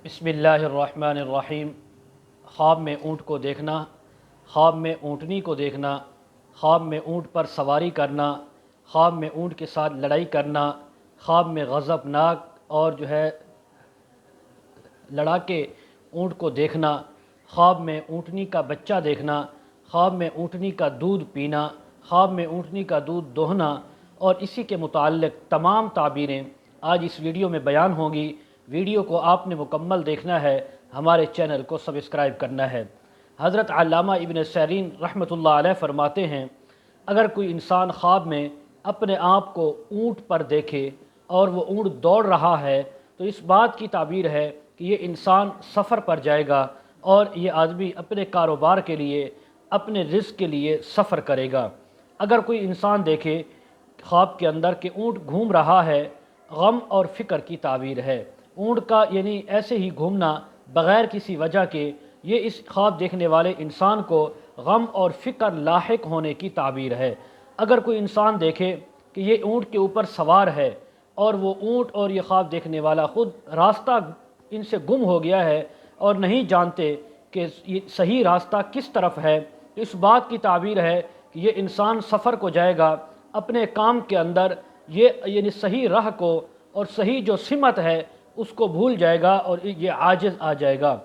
बिस्मिल्लाहिर्रहमानिर्रहीम। ख्वाब में ऊँट को देखना, ख्वाब में ऊँटनी को देखना, ख्वाब में ऊँट पर सवारी करना, ख्वाब में ऊँट के साथ लड़ाई करना, ख्वाब में गज़बनाक और लड़ाके ऊँट को देखना, ख्वाब में ऊँटनी का बच्चा देखना, ख्वाब में ऊँटनी का दूध पीना, ख्वाब में ऊँटनी का दूध दोहना और इसी के मुताल्लिक़ तमाम ताबीरें आज इस वीडियो में बयान होंगी। वीडियो को आपने मुकम्मल देखना है, हमारे चैनल को सब्सक्राइब करना है। हज़रत अल्लामा इब्न सीरीन रहमतुल्लाह अलैह फरमाते हैं, अगर कोई इंसान ख्वाब में अपने आप को ऊँट पर देखे और वो ऊँट दौड़ रहा है तो इस बात की ताबीर है कि ये इंसान सफ़र पर जाएगा और ये आदमी अपने कारोबार के लिए, अपने रिज़्क़ के लिए सफ़र करेगा। अगर कोई इंसान देखे ख्वाब के अंदर कि ऊँट घूम रहा है, गम और फ़िक्र की ताबीर है। ऊँट का यानी ऐसे ही घूमना बग़ैर किसी वजह के, ये इस ख्वाब देखने वाले इंसान को गम और फ़िक्र लाहिक होने की ताबीर है। अगर कोई इंसान देखे कि ये ऊँट के ऊपर सवार है और वो ऊँट और ये ख्वाब देखने वाला ख़ुद रास्ता इनसे गुम हो गया है और नहीं जानते कि ये सही रास्ता किस तरफ है, तो इस बात की ताबीर है कि ये इंसान सफ़र को जाएगा, अपने काम के अंदर ये यानी सही राह को और सही जो सिमत है उसको भूल जाएगा और ये आजिज़ आ जाएगा।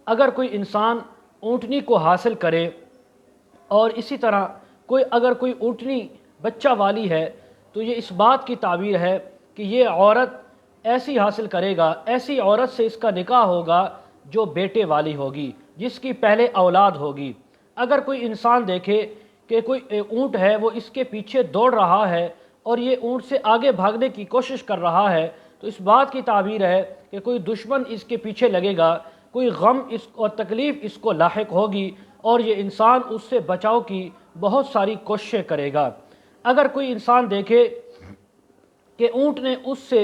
अगर कोई इंसान ऊँटनी को हासिल करे और इसी तरह अगर कोई ऊँटनी बच्चा वाली है तो ये इस बात की ताबीर है कि ये औरत ऐसी हासिल करेगा, ऐसी औरत से इसका निकाह होगा जो बेटे वाली होगी, जिसकी पहले औलाद होगी। अगर कोई इंसान देखे कि कोई ऊँट है वो इसके पीछे दौड़ रहा है और ये ऊँट से आगे भागने की कोशिश कर रहा है तो इस बात की ताबीर है कि कोई दुश्मन इसके पीछे लगेगा, कोई गम और तकलीफ़ इसको लाहिक होगी और ये इंसान उससे बचाव की बहुत सारी कोशिशें करेगा। अगर कोई इंसान देखे कि ऊँट ने उससे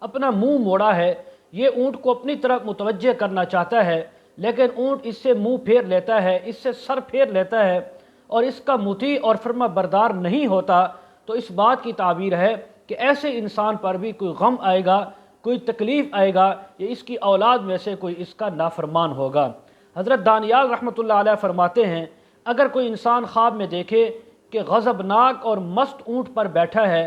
अपना मुंह मोड़ा है, ये ऊँट को अपनी तरफ मुतवज्जे करना चाहता है, लेकिन ऊँट इससे मुंह फेर लेता है, इससे सर फेर लेता है और इसका मुती और फर्मा बरदार नहीं होता, तो इस बात की ताबीर है कि ऐसे इंसान पर भी कोई गम आएगा, कोई तकलीफ़ आएगा, या इसकी औलाद में से कोई इसका नाफरमान होगा। हज़रत दानियाल रहमतुल्लाह अलैह फरमाते हैं, अगर कोई इंसान ख्वाब में देखे कि गज़बनाक और मस्त ऊँट पर बैठा है,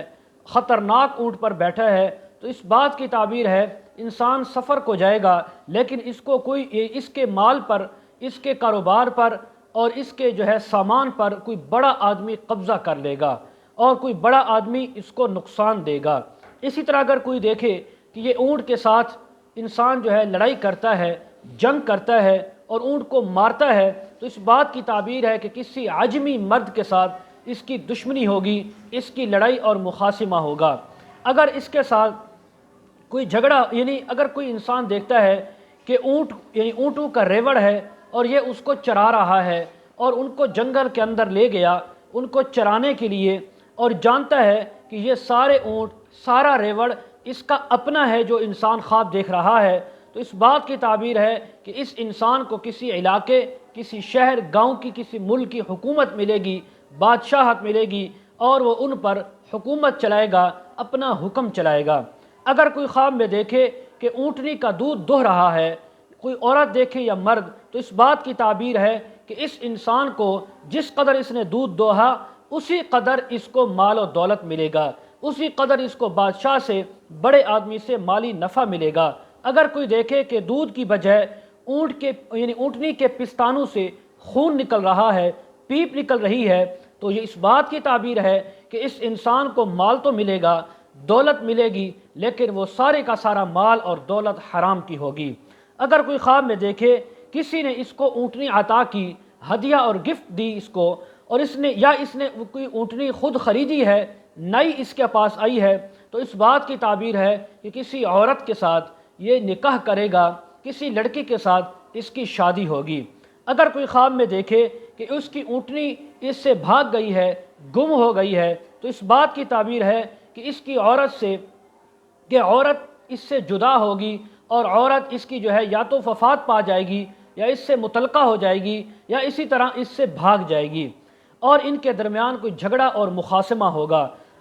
ख़तरनाक ऊँट पर बैठा है, तो इस बात की ताबीर है इंसान सफ़र को जाएगा, लेकिन इसको कोई इसके माल पर, इसके कारोबार पर और इसके सामान पर कोई बड़ा आदमी कब्ज़ा कर लेगा और कोई बड़ा आदमी इसको नुकसान देगा। इसी तरह अगर कोई देखे कि ये ऊँट के साथ इंसान लड़ाई करता है, जंग करता है और ऊँट को मारता है, तो इस बात की ताबीर है कि किसी आजमी मर्द के साथ इसकी दुश्मनी होगी, इसकी लड़ाई और मुखासिमा होगा। अगर इसके साथ कोई झगड़ा, यानी अगर कोई इंसान देखता है कि ऊँट यानी ऊँटों का रेवड़ है और ये उसको चरा रहा है और उनको जंगल के अंदर ले गया उनको चराने के लिए, और जानता है कि ये सारे ऊँट, सारा रेवड़ इसका अपना है जो इंसान ख्वाब देख रहा है, तो इस बात की ताबीर है कि इस इंसान को किसी इलाके, किसी शहर, गांव की, किसी मुल्क की हुकूमत मिलेगी, बादशाहत मिलेगी और वो उन पर हुकूमत चलाएगा, अपना हुक्म चलाएगा। अगर कोई ख्वाब में देखे कि ऊँटनी का दूध दोह रहा है, कोई औरत देखे या मर्द, तो इस बात की ताबीर है कि इस इंसान को जिस कदर इसने दूध दोहा उसी कदर इसको माल और दौलत मिलेगा, उसी कदर इसको बादशाह से, बड़े आदमी से माली नफ़ा मिलेगा। अगर कोई देखे कि दूध की बजाय ऊँट के यानी ऊँटनी के पिस्तानों से खून निकल रहा है, पीप निकल रही है, तो ये इस बात की ताबीर है कि इस इंसान को माल तो मिलेगा, दौलत मिलेगी, लेकिन वो सारे का सारा माल और दौलत हराम की होगी। अगर कोई ख्वाब में देखे किसी ने इसको ऊँटनी अता की, हदिया और गिफ्ट दी इसको, और इसने कोई ऊँटनी खुद ख़रीदी है, नई इसके पास आई है, तो इस बात की ताबीर है कि किसी औरत के साथ ये निकाह करेगा, किसी लड़की के साथ इसकी शादी होगी। अगर कोई ख्वाब में देखे कि उसकी ऊँटनी इससे भाग गई है, गुम हो गई है, तो इस बात की ताबीर है कि इसकी औरत से, कि औरत इससे जुदा होगी और औरत इसकी या तो वफ़ात पा जाएगी या इससे मुतलका हो जाएगी या इसी तरह इससे भाग जाएगी और इनके दरमियान कोई झगड़ा और मुखासमा होगा।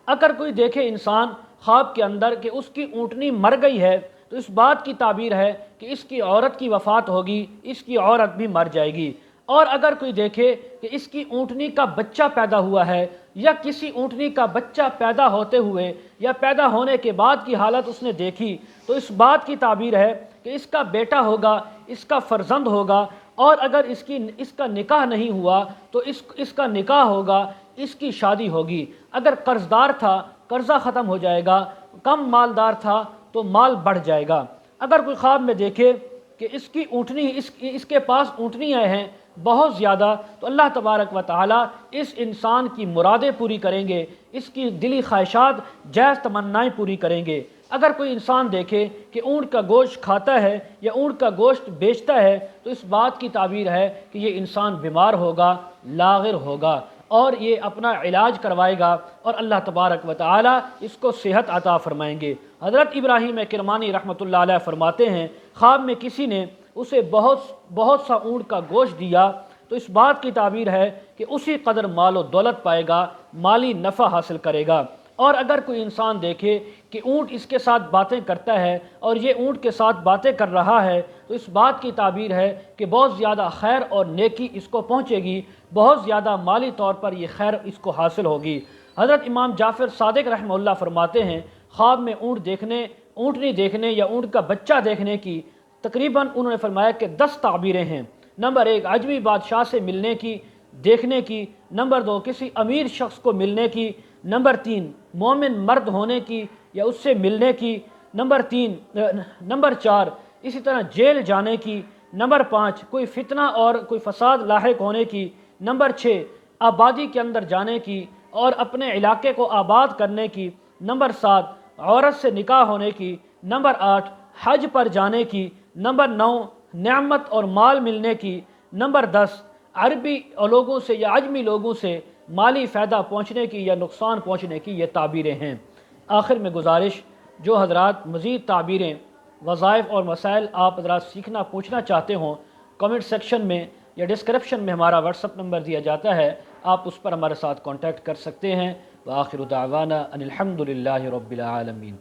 अगर कोई देखे इंसान ख्वाब के अंदर कि उसकी ऊँटनी मर गई है, तो تو اس بات کی تعبیر ہے کہ اس کی عورت کی وفات ہوگی، اس کی عورت بھی مر جائے گی۔ اور اگر کوئی دیکھے کہ اس کی اونٹنی کا بچہ پیدا ہوا ہے، یا کسی اونٹنی کا بچہ پیدا ہوتے ہوئے یا پیدا ہونے کے بعد کی حالت اس نے دیکھی، تو اس بات کی تعبیر ہے کہ اس کا بیٹا ہوگا، اس کا فرزند ہوگا، اور اگر اس کا نکاح نہیں ہوا تو اس کا نکاح ہوگا، اس کی شادی ہوگی۔ اگر قرض دار تھا قرضہ ختم ہو جائے گا، کم مالدار تھا تو مال بڑھ جائے گا۔ اگر کوئی خواب میں دیکھے کہ اس کی اونٹنی اس کے پاس اونٹنیاں ہیں بہت زیادہ، تو اللہ تبارک و تعالی اس انسان کی مرادیں پوری کریں گے، اس کی دلی خواہشات جائز تمنائیں پوری کریں گے۔ اگر کوئی انسان دیکھے کہ اونٹ کا گوشت کھاتا ہے یا اونٹ کا گوشت بیچتا ہے، تو اس بات کی تعبیر ہے کہ یہ انسان بیمار ہوگا، لاغر ہوگا، اور یہ اپنا علاج کروائے گا، اور اللہ تبارک و تعالی اس کو صحت عطا فرمائیں گے۔ حضرت ابراہیم کرمانی رحمۃ اللہ علیہ فرماتے ہیں، خواب میں کسی نے اسے بہت سا اونٹ کا گوشت دیا، تو اس بات کی تعبیر ہے کہ اسی قدر مال و دولت پائے گا، مالی نفع حاصل کرے گا۔ اور اگر کوئی انسان دیکھے کہ اونٹ اس کے ساتھ باتیں کرتا ہے اور یہ اونٹ کے ساتھ باتیں کر رہا ہے، تو اس بات کی تعبیر ہے کہ بہت زیادہ خیر اور نیکی اس کو پہنچے گی، بہت زیادہ مالی طور پر یہ خیر اس کو حاصل ہوگی۔ حضرت امام جعفر صادق رحمہ اللہ فرماتے ہیں، خواب میں اونٹنی دیکھنے یا اونٹ کا بچہ دیکھنے کی تقریباً انہوں نے فرمایا کہ 10 تعبیریں ہیں۔ نمبر 1 عجمی بادشاہ سے ملنے کی، دیکھنے کی۔ نمبر 2 کسی امیر شخص کو ملنے کی۔ نمبر 3 مومن مرد ہونے کی یا اس سے ملنے کی۔ نمبر 4 اسی طرح جیل جانے کی۔ نمبر 5 کوئی فتنہ اور کوئی فساد لاحق ہونے کی۔ نمبر 6 آبادی کے اندر جانے کی اور اپنے علاقے کو آباد کرنے کی۔ نمبر 7 عورت سے نکاح ہونے کی۔ نمبر 8 حج پر جانے کی۔ نمبر 9 نعمت اور مال ملنے کی۔ نمبر 10 عربی لوگوں سے یا عجمی لوگوں سے مالی فائدہ پہنچنے کی یا نقصان پہنچنے کی یہ تعبیریں ہیں۔ آخر میں گزارش، جو حضرات مزید تعبیریں، وظائف اور مسائل آپ حضرات سیکھنا پوچھنا چاہتے ہوں، کمنٹ سیکشن میں یا ڈسکرپشن میں ہمارا واٹس اپ نمبر دیا جاتا ہے، آپ اس پر ہمارے ساتھ کانٹیکٹ کر سکتے ہیں۔ وآخر دعوانا ان الحمد للہ رب العالمین۔